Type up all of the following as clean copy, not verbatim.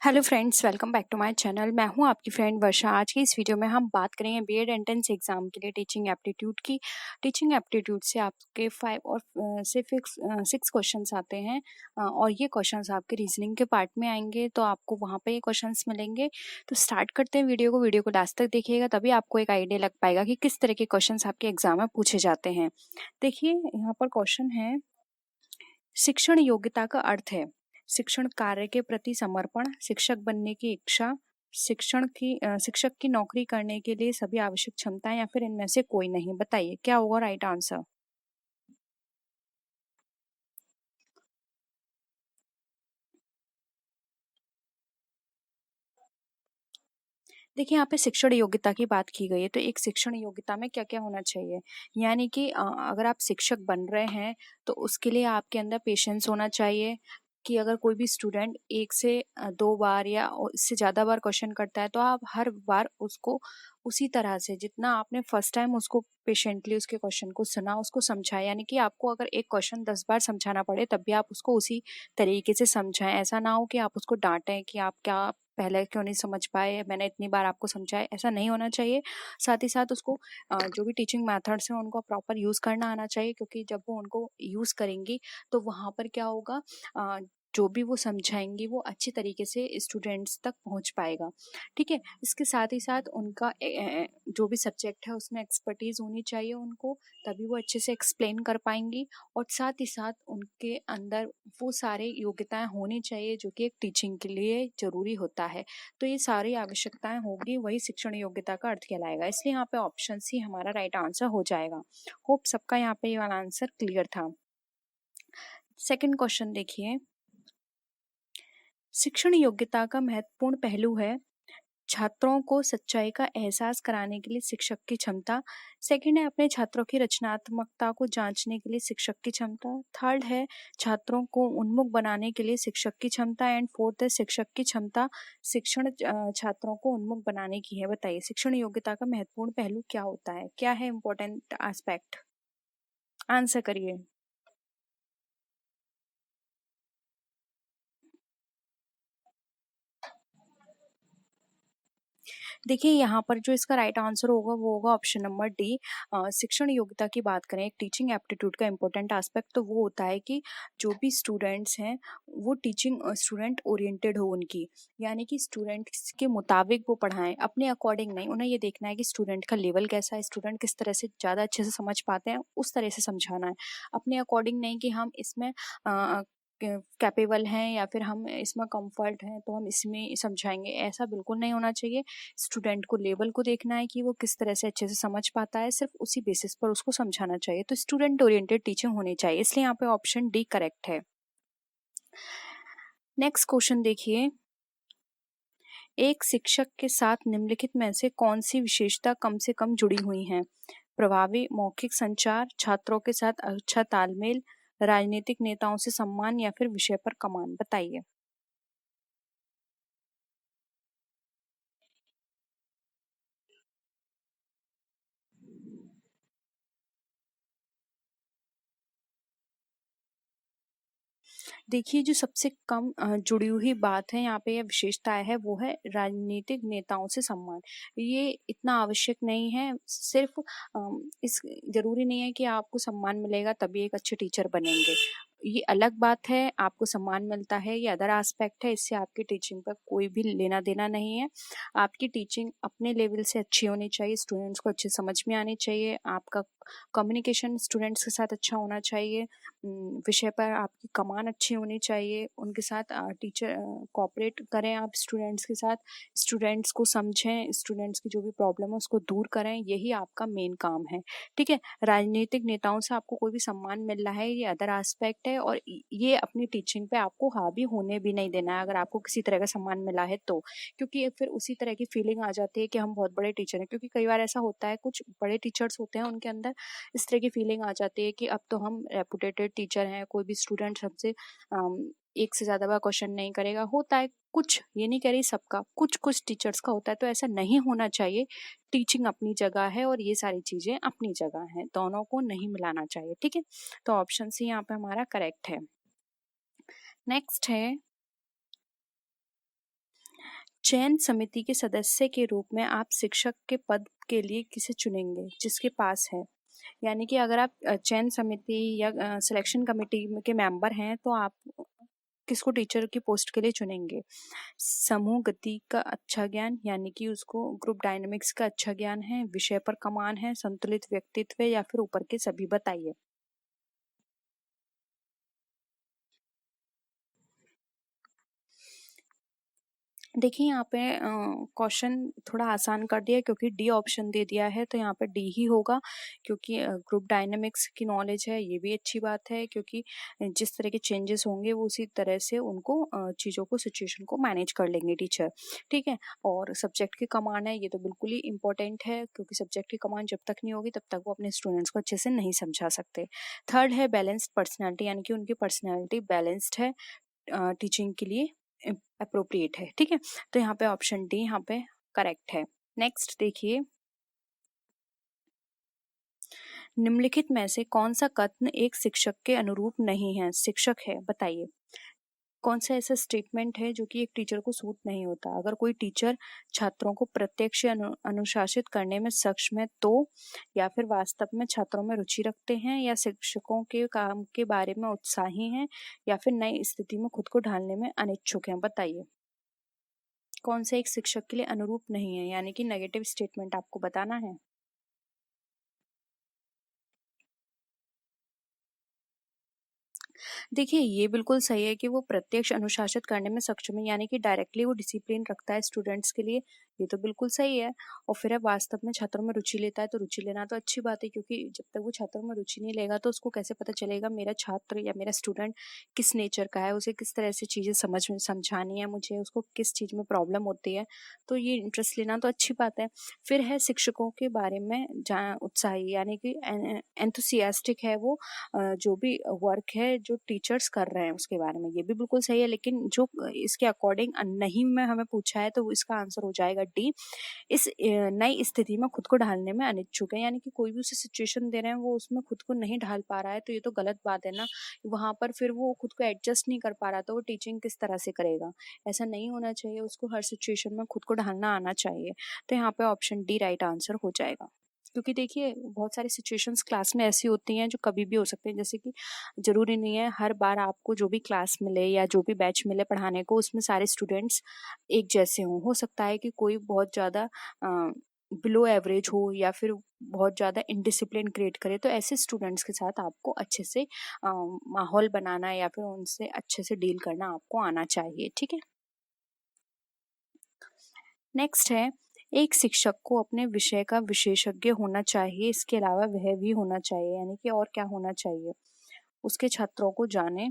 Hello friends, welcome back to my channel. मैं हूं आपकी फ्रेंड वर्षा। आज की इस वीडियो में हम बात करेंगे बीएड एंट्रेंस एग्जाम के लिए टीचिंग एप्टीट्यूड की। टीचिंग एप्टीट्यूड से आपके 5 और से 6 क्वेश्चंस आते हैं और ये क्वेश्चंस आपके रीजनिंग के पार्ट में आएंगे, तो आपको वहां पे ये क्वेश्चंस मिलेंगे। तो स्टार्ट करते हैं वीडियो को लास्ट तक देखिएगा, तभी आपको एक आइडिया लग पाएगा कि किस तरह के क्वेश्चंस आपके एग्जाम में पूछे जाते हैं। देखिए, यहाँ पर क्वेश्चन है, शिक्षण योग्यता का अर्थ है शिक्षण कार्य के प्रति समर्पण, शिक्षक बनने की इच्छा, शिक्षक की नौकरी करने के लिए सभी आवश्यक क्षमताएं, या फिर इनमें से कोई नहीं। बताइए क्या होगा राइट आंसर। देखिए, यहाँ पे शिक्षण योग्यता की बात की गई है, तो एक शिक्षण योग्यता में क्या क्या होना चाहिए। यानी कि अगर आप शिक्षक बन रहे हैं तो उसके लिए आपके अंदर पेशेंस होना चाहिए कि अगर कोई भी स्टूडेंट 1 से 2 बार या इससे ज़्यादा बार क्वेश्चन करता है, तो आप हर बार उसको उसी तरह से, जितना आपने फर्स्ट टाइम उसको पेशेंटली उसके क्वेश्चन को सुना, उसको समझाएं। यानी कि आपको अगर एक क्वेश्चन 10 बार समझाना पड़े तब भी आप उसको उसी तरीके से समझाएं। ऐसा ना हो कि आप उसको डांटें कि आप क्या पहले क्यों नहीं समझ पाए, मैंने इतनी बार आपको समझाया। ऐसा नहीं होना चाहिए। साथ ही साथ उसको जो भी टीचिंग मेथड्स हैं उनको प्रॉपर यूज़ करना आना चाहिए, क्योंकि जब वो उनको यूज़ करेंगी तो वहाँ पर क्या होगा, जो भी वो समझाएंगी वो अच्छी तरीके से स्टूडेंट्स तक पहुँच पाएगा। ठीक है। इसके साथ ही साथ उनका जो भी सब्जेक्ट है उसमें एक्सपर्टीज़ होनी चाहिए उनको, तभी वो अच्छे से एक्सप्लेन कर पाएंगी। और साथ ही साथ उनके अंदर वो सारे योग्यताएं होनी चाहिए जो कि एक टीचिंग के लिए जरूरी होता है। तो ये सारी आवश्यकताएं होगी, वही शिक्षण योग्यता का अर्थ कहलाएगा। इसलिए यहाँ पे ऑप्शन सी हमारा राइट आंसर हो जाएगा। होप सबका यहाँ पे ये वाला आंसर क्लियर था। सेकंड क्वेश्चन देखिए, शिक्षण योग्यता का महत्वपूर्ण पहलू है छात्रों को सच्चाई का एहसास कराने के लिए शिक्षक की क्षमता। सेकंड है अपने छात्रों की रचनात्मकता को जांचने के लिए शिक्षक की क्षमता। थर्ड है छात्रों को उन्मुख बनाने के लिए शिक्षक की क्षमता। एंड फोर्थ है शिक्षक की क्षमता छात्रों को उन्मुख बनाने की है। बताइए शिक्षण योग्यता का महत्वपूर्ण पहलू क्या होता है, क्या है इम्पोर्टेंट एस्पेक्ट। आंसर करिए। देखिए, यहाँ पर जो इसका राइट आंसर होगा वो होगा ऑप्शन नंबर डी। शिक्षण योग्यता की बात करें, एक टीचिंग एप्टीट्यूड का इम्पोर्टेंट एस्पेक्ट तो वो होता है कि जो भी स्टूडेंट्स हैं वो टीचिंग स्टूडेंट ओरिएंटेड हो उनकी। यानी कि स्टूडेंट्स के मुताबिक वो पढ़ाएं, अपने अकॉर्डिंग नहीं। उन्हें ये देखना है कि स्टूडेंट का लेवल कैसा है, स्टूडेंट किस तरह से ज़्यादा अच्छे से समझ पाते हैं, उस तरह से समझाना है। अपने अकॉर्डिंग नहीं कि हम इसमें कैपेबल हैं या फिर हम इसमें कंफर्ट हैं तो हम इसमें समझाएंगे, ऐसा बिल्कुल नहीं होना चाहिए। स्टूडेंट को लेवल को देखना है कि वो किस तरह से अच्छे से समझ पाता है, सिर्फ उसी बेसिस पर उसको समझाना चाहिए। तो स्टूडेंट ओरिएंटेड टीचिंग होनी चाहिए, इसलिए यहाँ पे ऑप्शन डी करेक्ट है। नेक्स्ट क्वेश्चन देखिए, एक शिक्षक के साथ निम्नलिखित में से कौन सी विशेषता कम से कम जुड़ी हुई हैं। प्रभावी मौखिक संचार, छात्रों के साथ अच्छा तालमेल, राजनीतिक नेताओं से सम्मान, या फिर विषय पर कमान। बताइए। देखिए, जो सबसे कम जुड़ी हुई बात है यहाँ पे, यह विशेषता है, वो है राजनीतिक नेताओं से सम्मान। ये इतना आवश्यक नहीं है। सिर्फ इस जरूरी नहीं है कि आपको सम्मान मिलेगा तभी एक अच्छे टीचर बनेंगे। ये अलग बात है, आपको सम्मान मिलता है, ये अदर एस्पेक्ट है। इससे आपकी टीचिंग पर कोई भी लेना देना नहीं है। आपकी टीचिंग अपने लेवल से अच्छी होनी चाहिए, स्टूडेंट्स को अच्छे समझ में आनी चाहिए, आपका कम्युनिकेशन स्टूडेंट्स के साथ अच्छा होना चाहिए, विषय पर आपकी कमान अच्छी होनी चाहिए, उनके साथ टीचर कोऑपरेट करें आप स्टूडेंट्स के साथ, स्टूडेंट्स को समझें, स्टूडेंट्स की जो भी प्रॉब्लम है उसको दूर करें, यही आपका मेन काम है। ठीक है। राजनीतिक नेताओं से आपको कोई भी सम्मान मिल रहा है, ये अदर एस्पेक्ट है, और ये अपनी टीचिंग पे आपको हावी होने भी नहीं देना है अगर आपको किसी तरह का सम्मान मिला है तो। क्योंकि ये फिर उसी तरह की फीलिंग आ जाती है कि हम बहुत बड़े टीचर हैं। क्योंकि कई बार ऐसा होता है, कुछ बड़े टीचर्स होते हैं उनके अंदर इस तरह की फीलिंग आ जाती है कि अब तो हम रेपुटेटेड टीचर हैं, कोई भी स्टूडेंट हमसे 1 से ज़्यादा बार क्वेश्चन नहीं करेगा। होता है कुछ, ये नहीं कह रही सबका, कुछ कुछ टीचर्स का होता है, तो ऐसा नहीं होना चाहिए। टीचिंग अपनी जगह है और ये सारी चीजें अपनी जगह हैं, दोनों को नहीं मिलाना चाहिए। ठीक है। तो ऑप्शन सी यहाँ पे हमारा करेक्ट है। नेक्स्ट है, चयन समिति के सदस्य के रूप में आप शिक्षक के पद के लिए किसे चुनेंगे जिसके पास है। यानी कि अगर आप चयन समिति या सिलेक्शन कमेटी के मेंबर हैं तो आप किसको टीचर की पोस्ट के लिए चुनेंगे। समूह गति का अच्छा ज्ञान, यानी कि उसको ग्रुप डायनामिक्स का अच्छा ज्ञान है, विषय पर कमान है, संतुलित व्यक्तित्व या फिर ऊपर के सभी, बताइए। देखिए यहाँ पे क्वेश्चन थोड़ा आसान कर दिया क्योंकि डी ऑप्शन दे दिया है, तो यहाँ पे डी ही होगा क्योंकि ग्रुप डायनामिक्स की नॉलेज है। ये भी अच्छी बात है क्योंकि जिस तरह के चेंजेस होंगे वो उसी तरह से उनको चीज़ों को, सिचुएशन को मैनेज कर लेंगे टीचर, ठीक है। और सब्जेक्ट की कमान है, ये तो बिल्कुल ही इंपॉर्टेंट है क्योंकि सब्जेक्ट की कमान जब तक नहीं होगी तब तक वो अपने स्टूडेंट्स को अच्छे से नहीं समझा सकते। थर्ड है बैलेंस्ड पर्सनैलिटी, यानी कि उनकी पर्सनैलिटी बैलेंस्ड है, टीचिंग के लिए अप्रोप्रिएट है, ठीक है। तो यहाँ पे ऑप्शन डी यहाँ पे करेक्ट है। नेक्स्ट देखिए, निम्नलिखित में से कौन सा कथन एक शिक्षक के अनुरूप नहीं है। शिक्षक है, बताइए कौन सा ऐसा स्टेटमेंट है जो कि एक टीचर को सूट नहीं होता। अगर कोई टीचर छात्रों को प्रत्यक्ष अनुशासित करने में सक्षम है तो, या फिर वास्तव में छात्रों में रुचि रखते हैं, या शिक्षकों के काम के बारे में उत्साही हैं, या फिर नई स्थिति में खुद को ढालने में अनिच्छुक हैं, बताइए कौन से एक शिक्षक के लिए अनुरूप नहीं है, यानी कि नेगेटिव स्टेटमेंट आपको बताना है। देखिए ये बिल्कुल सही है कि वो प्रत्यक्ष अनुशासित करने में सक्षम है, यानी कि डायरेक्टली वो डिसिप्लिन रखता है स्टूडेंट्स के लिए, ये तो बिल्कुल सही है। और फिर अब वास्तव में छात्रों में रुचि लेता है, तो रुचि लेना तो अच्छी बात है क्योंकि जब तक वो छात्रों में रुचि नहीं लेगा तो उसको कैसे पता चलेगा मेरा छात्र या मेरा स्टूडेंट किस नेचर का है, उसे किस तरह से चीज़ें समझानी है, मुझे उसको किस चीज़ में प्रॉब्लम होती है। तो ये इंटरेस्ट लेना तो अच्छी बात है। फिर है शिक्षकों के बारे में जहाँ उत्साही, यानी कि एंथुसियास्टिक है वो, जो भी वर्क है जो टीचर्स कर रहे हैं उसके बारे में, ये भी बिल्कुल सही है। लेकिन जो इसके अकॉर्डिंग नहीं में हमें पूछा है तो इसका आंसर हो जाएगा डी। इस नई स्थिति में खुद को ढालने में अनिच्छुक है, यानी कि कोई भी उसे सिचुएशन दे रहे हैं वो उसमें खुद को नहीं ढाल पा रहा है, तो ये तो गलत बात है ना। वहां पर फिर वो खुद को एडजस्ट नहीं कर पा रहा तो वो टीचिंग किस तरह से करेगा। ऐसा नहीं होना चाहिए, उसको हर सिचुएशन में खुद को ढालना आना चाहिए। तो यहाँ पे ऑप्शन डी राइट आंसर हो जाएगा। क्योंकि देखिए बहुत सारी सिचुएशंस क्लास में ऐसी होती हैं जो कभी भी हो सकती हैं, जैसे कि ज़रूरी नहीं है हर बार आपको जो भी क्लास मिले या जो भी बैच मिले पढ़ाने को उसमें सारे स्टूडेंट्स एक जैसे हों। हो सकता है कि कोई बहुत ज़्यादा बिलो एवरेज हो या फिर बहुत ज़्यादा इनडिसिप्लिन क्रिएट करे, तो ऐसे स्टूडेंट्स के साथ आपको अच्छे से माहौल बनाना या फिर उनसे अच्छे से डील करना आपको आना चाहिए, ठीक है। नेक्स्ट है, एक शिक्षक को अपने विषय का विशेषज्ञ होना चाहिए, इसके अलावा वह भी होना चाहिए, यानी कि और क्या होना चाहिए। उसके छात्रों को जाने,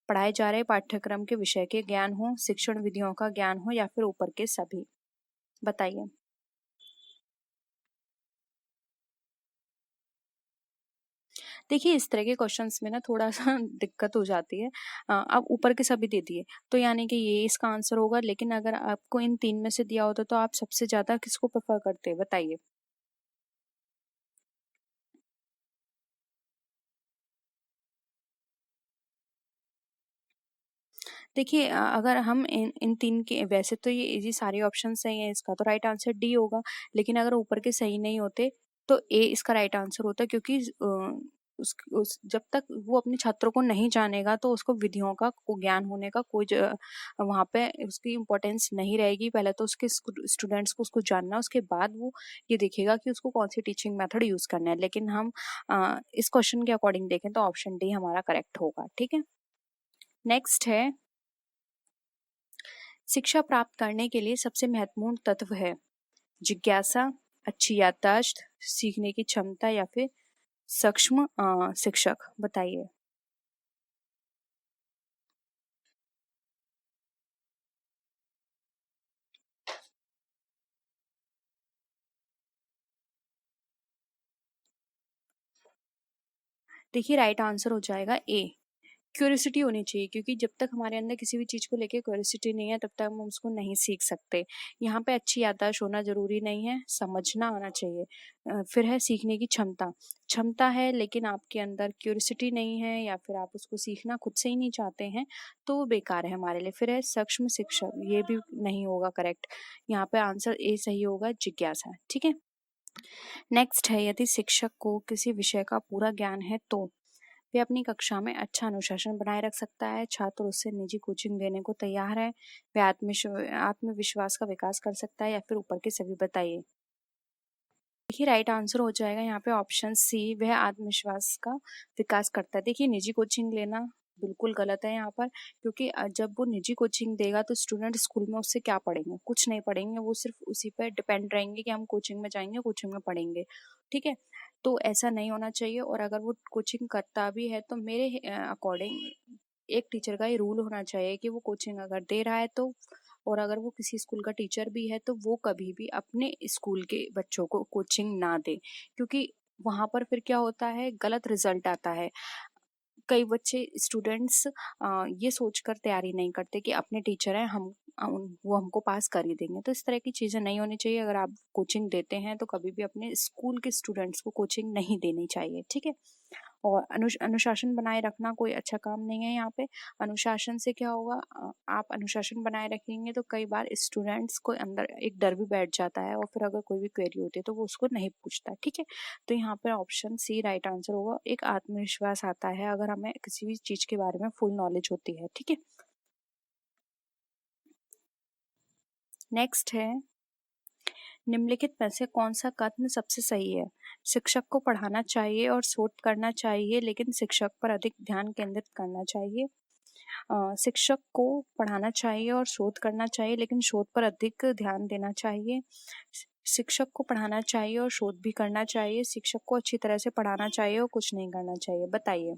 पढ़ाए जा रहे पाठ्यक्रम के विषय के ज्ञान हो, शिक्षण विधियों का ज्ञान हो, या फिर ऊपर के सभी, बताइए। देखिए इस तरह के क्वेश्चंस में ना थोड़ा सा दिक्कत हो जाती है। अब ऊपर के सभी दे दिए तो यानी कि ये इसका आंसर होगा, लेकिन अगर आपको इन तीन में से दिया होता तो आप सबसे ज्यादा किसको प्रेफर करते, बताइए। देखिए अगर हम इन इन तीन के, वैसे तो ये सारे ऑप्शन सही हैं, इसका तो राइट आंसर डी होगा। लेकिन अगर ऊपर के सही नहीं होते तो ए इसका राइट आंसर होता, क्योंकि उस जब तक वो अपने छात्रों को नहीं जानेगा तो उसको विधियों का को ज्ञान होने का कोई वहाँ पे उसकी इम्पोर्टेंस नहीं रहेगी। पहले तो उसके स्टूडेंट्स को उसको जानना, उसके बाद वो ये देखेगा कि उसको कौन सी टीचिंग मेथड यूज करना है। लेकिन हम इस क्वेश्चन के अकॉर्डिंग देखें तो ऑप्शन डी हमारा करेक्ट होगा, ठीक है। नेक्स्ट है, शिक्षा प्राप्त करने के लिए सबसे महत्वपूर्ण तत्व है जिज्ञासा, अच्छी याददाश्त, सीखने की क्षमता, या फिर सक्षम शिक्षक, बताइए। देखिए राइट आंसर हो जाएगा ए, क्यूरियोसिटी होनी चाहिए, क्योंकि जब तक हमारे अंदर किसी भी चीज़ को लेके क्यूरियोसिटी नहीं है तब तक हम उसको नहीं सीख सकते। यहाँ पे अच्छी याददाश्त होना ज़रूरी नहीं है, समझना आना चाहिए। फिर है सीखने की क्षमता। क्षमता है लेकिन आपके अंदर क्यूरियोसिटी नहीं है या फिर आप उसको सीखना खुद से ही नहीं चाहते हैं, तो वो बेकार है हमारे लिए। फिर है सूक्ष्म शिक्षा, ये भी नहीं होगा करेक्ट। यहाँ पे आंसर ए सही होगा, जिज्ञासा। ठीक है। नेक्स्ट है, यदि शिक्षक को किसी विषय का पूरा ज्ञान है तो वे अपनी कक्षा में अच्छा अनुशासन बनाए रख सकता है, छात्र उससे निजी कोचिंग देने को तैयार है, वे आत्मविश्वास का विकास कर सकता है, या फिर ऊपर के सभी बताइए। देखिए राइट आंसर हो जाएगा यहाँ पे ऑप्शन सी, वह आत्मविश्वास का विकास करता है। देखिए निजी कोचिंग लेना बिल्कुल गलत है यहाँ पर, क्योंकि जब वो निजी कोचिंग देगा तो स्टूडेंट स्कूल में उससे क्या पढ़ेंगे, कुछ नहीं पढ़ेंगे, वो सिर्फ उसी पर डिपेंड रहेंगे कि हम कोचिंग में जाएंगे, कोचिंग में पढ़ेंगे। ठीक है, तो ऐसा नहीं होना चाहिए। और अगर वो कोचिंग करता भी है तो मेरे अकॉर्डिंग एक टीचर का ही रूल होना चाहिए कि वो कोचिंग अगर दे रहा है तो, और अगर वो किसी स्कूल का टीचर भी है तो वो कभी भी अपने स्कूल के बच्चों को कोचिंग ना दे, क्योंकि वहाँ पर फिर क्या होता है, गलत रिजल्ट आता है। कई बच्चे स्टूडेंट्स ये सोचकर तैयारी नहीं करते कि अपने टीचर हैं, वो हमको पास कर ही देंगे। तो इस तरह की चीज़ें नहीं होनी चाहिए। अगर आप कोचिंग देते हैं तो कभी भी अपने स्कूल के स्टूडेंट्स को कोचिंग नहीं देनी चाहिए। ठीक है। और अनुशासन बनाए रखना कोई अच्छा काम नहीं है यहाँ पे। अनुशासन से क्या होगा, आप अनुशासन बनाए रखेंगे तो कई बार स्टूडेंट्स को अंदर एक डर भी बैठ जाता है, और फिर अगर कोई भी क्वेरी होती है तो वो उसको नहीं पूछता। ठीक है, तो यहाँ पे ऑप्शन सी राइट आंसर होगा। एक आत्मविश्वास आता है अगर हमें किसी भी चीज के बारे में फुल नॉलेज होती है। ठीक है। नेक्स्ट है, निम्नलिखित में से कौन सा कथन सबसे सही है? शिक्षक को पढ़ाना चाहिए और शोध करना चाहिए, लेकिन शिक्षक पर अधिक ध्यान केंद्रित करना चाहिए। शिक्षक को पढ़ाना चाहिए और शोध करना चाहिए, लेकिन शोध पर अधिक ध्यान देना चाहिए। शिक्षक को पढ़ाना चाहिए और शोध भी करना चाहिए। शिक्षक को अच्छी तरह से पढ़ाना चाहिए और कुछ नहीं करना चाहिए। बताइए।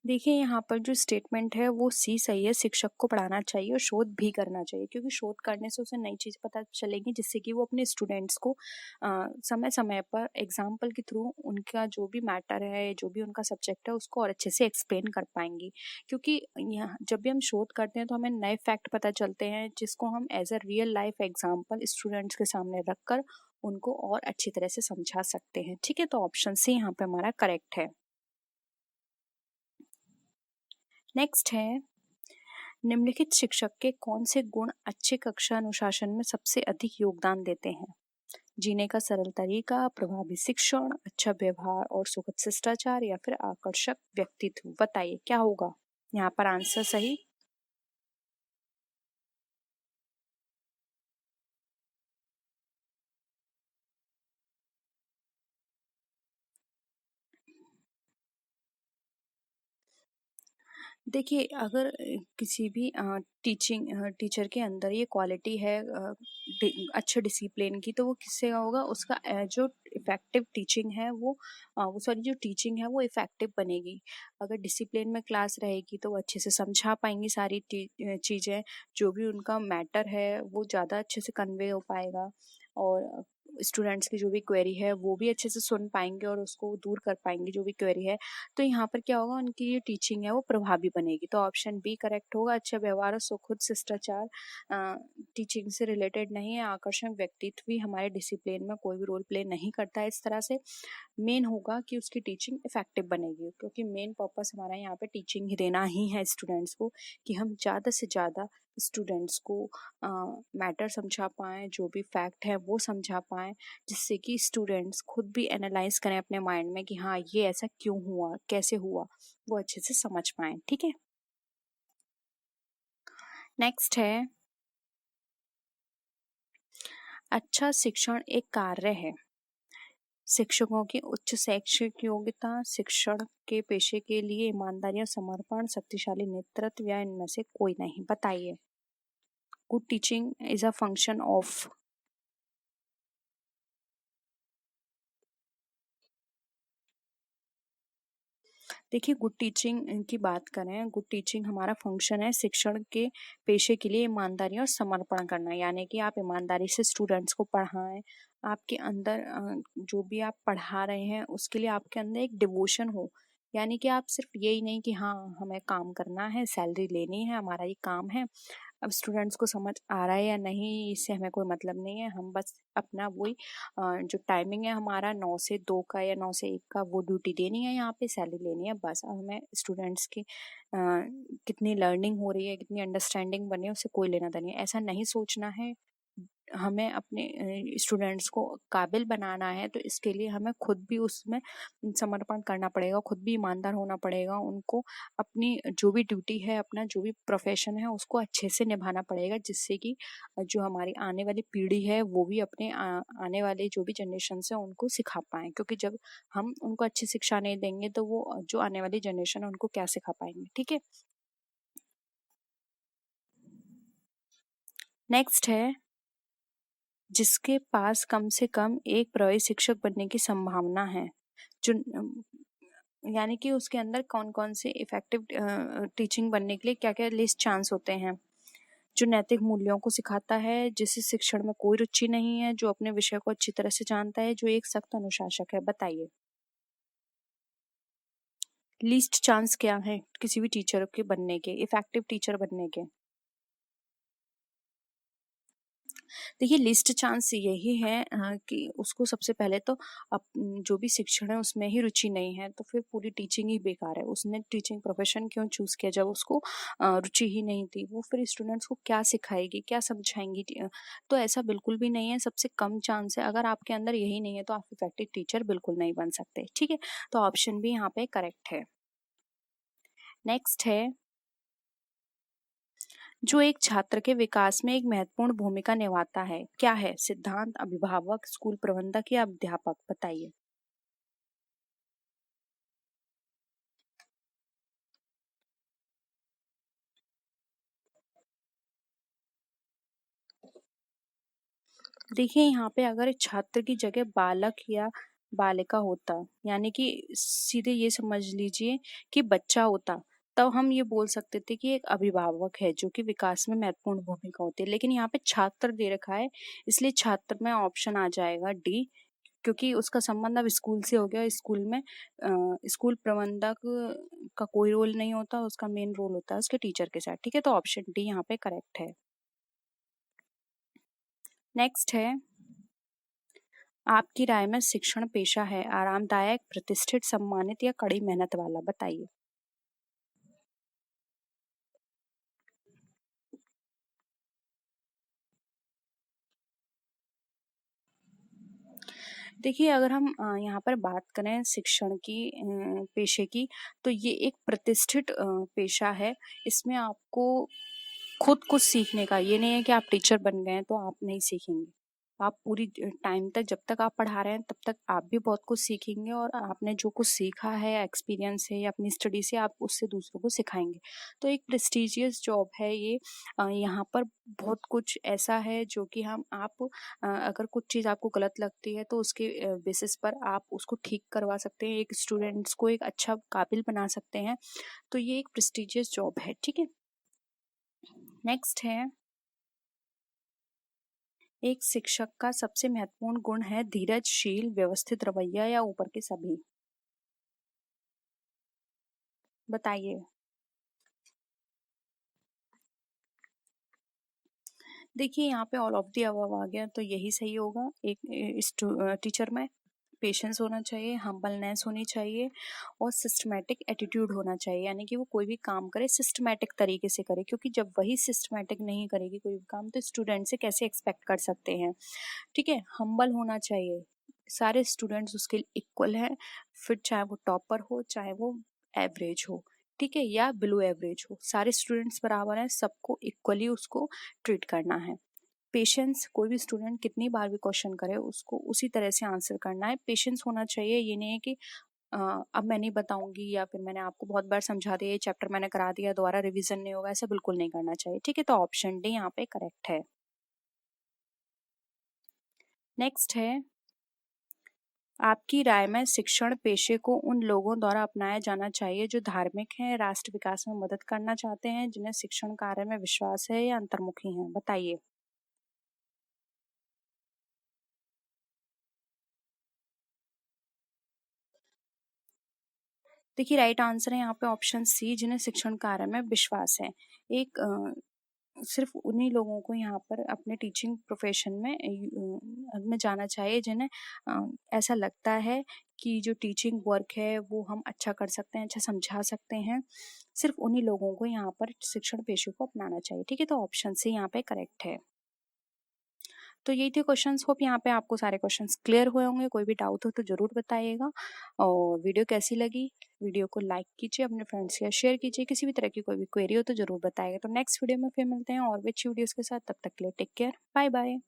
देखिए यहाँ पर जो स्टेटमेंट है वो सी सही है, शिक्षक को पढ़ाना चाहिए और शोध भी करना चाहिए, क्योंकि शोध करने से उसे नई चीज़ पता चलेगी, जिससे कि वो अपने स्टूडेंट्स को समय समय पर एग्जाम्पल के थ्रू उनका जो भी मैटर है, जो भी उनका सब्जेक्ट है, उसको और अच्छे से एक्सप्लेन कर पाएंगी। क्योंकि यहाँ जब भी हम शोध करते हैं तो हमें नए फैक्ट पता चलते हैं, जिसको हम as a real life example students के सामने रखकर उनको और अच्छी तरह से समझा सकते हैं। ठीक है, तो ऑप्शन सी यहाँ पे हमारा करेक्ट है। नेक्स्ट है, निम्नलिखित शिक्षक के कौन से गुण अच्छे कक्षा अनुशासन में सबसे अधिक योगदान देते हैं? जीने का सरल तरीका, प्रभावी शिक्षण, अच्छा व्यवहार और सुखद शिष्टाचार, या फिर आकर्षक व्यक्तित्व। बताइए क्या होगा यहाँ पर आंसर सही? देखिए अगर किसी भी टीचर के अंदर ये क्वालिटी है अच्छे डिसिप्लिन की, तो वो किससे होगा, उसका जो इफेक्टिव टीचिंग है वो सॉरी जो टीचिंग है वो इफेक्टिव बनेगी। अगर डिसिप्लिन में क्लास रहेगी तो वो अच्छे से समझा पाएंगी सारी चीज़ें, जो भी उनका मैटर है वो ज़्यादा अच्छे से कन्वे हो पाएगा, और स्टूडेंट्स की जो भी क्वेरी है वो भी अच्छे से सुन पाएंगे और उसको दूर कर पाएंगे जो भी क्वेरी है। तो यहाँ पर क्या होगा, उनकी ये टीचिंग है वो प्रभावी बनेगी। तो ऑप्शन बी करेक्ट होगा, अच्छा व्यवहार और सुखद शिष्टाचार टीचिंग से रिलेटेड नहीं है। आकर्षक व्यक्तित्व भी हमारे डिसिप्लिन में कोई भी रोल प्ले नहीं करता है इस तरह से। मेन होगा कि उसकी टीचिंग इफेक्टिव बनेगी, क्योंकि मेन पर्पस हमारा यहाँ पे टीचिंग ही देना ही है स्टूडेंट्स को, कि हम ज़्यादा से ज़्यादा स्टूडेंट्स को मैटर समझा पाएँ, जो भी फैक्ट है वो समझा पाएँ, जिससे कि स्टूडेंट्स खुद भी एनालाइज करें अपने माइंड में कि हाँ ये ऐसा क्यों हुआ, कैसे हुआ, वो अच्छे से समझ पाएँ। ठीक है। नेक्स्ट है, अच्छा शिक्षण एक कार्य है। शिक्षकों की उच्च शैक्षिक योग्यता, शिक्षण के पेशे के लिए ईमानदारी और समर्पण, शक्तिशाली नेतृत्व, या इनमें से कोई नहीं। बताइए। Good teaching is a function of. देखिए, गुड टीचिंग की बात करें, गुड टीचिंग हमारा फंक्शन है शिक्षण के पेशे के लिए ईमानदारी और समर्पण करना। यानी कि आप ईमानदारी से स्टूडेंट्स को पढ़ाएं, आपके अंदर जो भी आप पढ़ा रहे हैं उसके लिए आपके अंदर एक डिवोशन हो। यानी कि आप सिर्फ यही नहीं कि हाँ हमें काम करना है, सैलरी लेनी है, हमारा ये काम है। अब स्टूडेंट्स को समझ आ रहा है या नहीं इससे हमें कोई मतलब नहीं है, हम बस अपना वही जो टाइमिंग है हमारा 9 से 2 का या 9 से 1 का, वो ड्यूटी देनी है, यहाँ पे सैलरी लेनी है बस। अब हमें स्टूडेंट्स की कितनी लर्निंग हो रही है, कितनी अंडरस्टैंडिंग बनी है, उससे कोई लेना देना नहीं है। ऐसा नहीं सोचना है। हमें अपने स्टूडेंट्स को काबिल बनाना है, तो इसके लिए हमें खुद भी उसमें समर्पण करना पड़ेगा, खुद भी ईमानदार होना पड़ेगा। उनको अपनी जो भी ड्यूटी है, अपना जो भी प्रोफेशन है उसको अच्छे से निभाना पड़ेगा, जिससे कि जो हमारी आने वाली पीढ़ी है वो भी अपने आने वाले जो भी जनरेशन है उनको सिखा पाएँ। क्योंकि जब हम उनको अच्छी शिक्षा नहीं देंगे तो वो जो आने वाली जनरेशन है उनको क्या सिखा पाएंगे। ठीक है, नेक्स्ट है, जिसके पास कम से कम एक प्रभावी शिक्षक बनने की संभावना है। जो यानी कि उसके अंदर कौन कौन से इफेक्टिव टीचिंग बनने के लिए क्या क्या लिस्ट चांस होते हैं। जो नैतिक मूल्यों को सिखाता है, जिसे शिक्षण में कोई रुचि नहीं है, जो अपने विषय को अच्छी तरह से जानता है, जो एक सख्त अनुशासक है। बताइए, लीस्ट चांस क्या है किसी भी टीचर के बनने के, इफेक्टिव टीचर बनने के। देखिए, लिस्ट चांस यही है कि उसको सबसे पहले तो जो भी शिक्षण है उसमें ही रुचि नहीं है, तो फिर पूरी टीचिंग ही बेकार है। उसने टीचिंग प्रोफेशन क्यों चूज किया जब उसको रुचि ही नहीं थी। वो फिर स्टूडेंट्स को क्या सिखाएगी, क्या समझाएंगी? तो ऐसा बिल्कुल भी नहीं है। सबसे कम चांस है। अगर आपके अंदर यही नहीं है तो आप इफेक्टिव टीचर बिल्कुल नहीं बन सकते। ठीक है, तो ऑप्शन भी यहाँ पे करेक्ट है। नेक्स्ट है, जो एक छात्र के विकास में एक महत्वपूर्ण भूमिका निभाता है। क्या है? सिद्धांत, अभिभावक, स्कूल प्रबंधक या अध्यापक? बताइए। देखिए, यहाँ पे अगर छात्र की जगह बालक या बालिका होता, यानी कि सीधे ये समझ लीजिए कि बच्चा होता, तब हम ये बोल सकते थे कि एक अभिभावक है जो कि विकास में महत्वपूर्ण भूमिका होती है। लेकिन यहाँ पे छात्र दे रखा है, इसलिए छात्र में ऑप्शन आ जाएगा डी, क्योंकि उसका संबंध अब स्कूल से हो गया। स्कूल में स्कूल प्रबंधक का कोई रोल नहीं होता, उसका मेन रोल होता है उसके टीचर के साथ। ठीक है, तो ऑप्शन डी यहाँ पे करेक्ट है। नेक्स्ट है, आपकी राय में शिक्षण पेशा है आरामदायक, प्रतिष्ठित, सम्मानित या कड़ी मेहनत वाला? बताइए। देखिए, अगर हम यहाँ पर बात करें शिक्षण की पेशे की, तो ये एक प्रतिष्ठित पेशा है। इसमें आपको खुद कुछ सीखने का, ये नहीं है कि आप टीचर बन गए हैं तो आप नहीं सीखेंगे। आप पूरी टाइम तक, जब तक आप पढ़ा रहे हैं तब तक आप भी बहुत कुछ सीखेंगे, और आपने जो कुछ सीखा है एक्सपीरियंस से या अपनी स्टडी से, आप उससे दूसरों को सिखाएंगे। तो एक प्रेस्टिजियस जॉब है ये। यहाँ पर बहुत कुछ ऐसा है जो कि हम आप अगर कुछ चीज़ आपको गलत लगती है तो उसके बेसिस पर आप उसको ठीक करवा सकते हैं, एक स्टूडेंट्स को एक अच्छा काबिल बना सकते हैं। तो ये एक प्रेस्टिजियस जॉब है। ठीक है, नेक्स्ट है, एक शिक्षक का सबसे महत्वपूर्ण गुण है धीरजशील, व्यवस्थित रवैया या ऊपर के सभी? बताइए। देखिए, यहाँ पे ऑल ऑफ द अबव आ गया, तो यही सही होगा। एक इस टीचर में पेशेंस होना चाहिए, हम्बलनेस होनी चाहिए और सिस्टमैटिक एटीट्यूड होना चाहिए। यानी कि वो कोई भी काम करे सिस्टमैटिक तरीके से करे, क्योंकि जब वही सिस्टमैटिक नहीं करेगी कोई भी काम, तो स्टूडेंट से कैसे एक्सपेक्ट कर सकते हैं। ठीक है, हम्बल होना चाहिए। सारे स्टूडेंट्स उसके इक्वल हैं, फिर चाहे वो टॉपर हो, चाहे वो एवरेज हो, ठीक है, या बिलो एवरेज हो, सारे स्टूडेंट्स बराबर हैं, सबको इक्वली उसको ट्रीट करना है। पेशेंस, कोई भी स्टूडेंट कितनी बार भी क्वेश्चन करे उसको उसी तरह से आंसर करना है। पेशेंस होना चाहिए, ये नहीं है कि अब मैं नहीं बताऊंगी या फिर मैंने आपको बहुत बार समझा दिया, ये चैप्टर मैंने करा दिया, दोबारा रिवीजन नहीं होगा, ऐसा बिल्कुल नहीं करना चाहिए। ठीक है, तो ऑप्शन डी यहाँ पे करेक्ट है। नेक्स्ट है, आपकी राय में शिक्षण पेशे को उन लोगों द्वारा अपनाया जाना चाहिए जो धार्मिक हैं, राष्ट्र विकास में मदद करना चाहते हैं, जिन्हें शिक्षण कार्य में विश्वास है, या अंतर्मुखी हैं? बताइए। देखिए, राइट आंसर है यहाँ पे ऑप्शन सी, जिन्हें शिक्षण कार्य में विश्वास है। एक सिर्फ उन्हीं लोगों को यहाँ पर अपने टीचिंग प्रोफेशन में जाना चाहिए जिन्हें ऐसा लगता है कि जो टीचिंग वर्क है वो हम अच्छा कर सकते हैं, अच्छा समझा सकते हैं। सिर्फ उन्हीं लोगों को यहाँ पर शिक्षण पेशे को अपनाना चाहिए। ठीक है, तो ऑप्शन सी यहाँ पे करेक्ट है। तो यही थे क्वेश्चंस। होप यहाँ पे आपको सारे क्वेश्चंस क्लियर हुए होंगे। कोई भी डाउट हो तो ज़रूर बताइएगा। और वीडियो कैसी लगी, वीडियो को लाइक कीजिए, अपने फ्रेंड्स के साथ शेयर कीजिए। किसी भी तरह की कोई भी क्वेरी हो तो ज़रूर बताइएगा। तो नेक्स्ट वीडियो में फिर मिलते हैं और विच वीडियोज़ के साथ। तब तक के लिए टेक केयर, बाय बाय।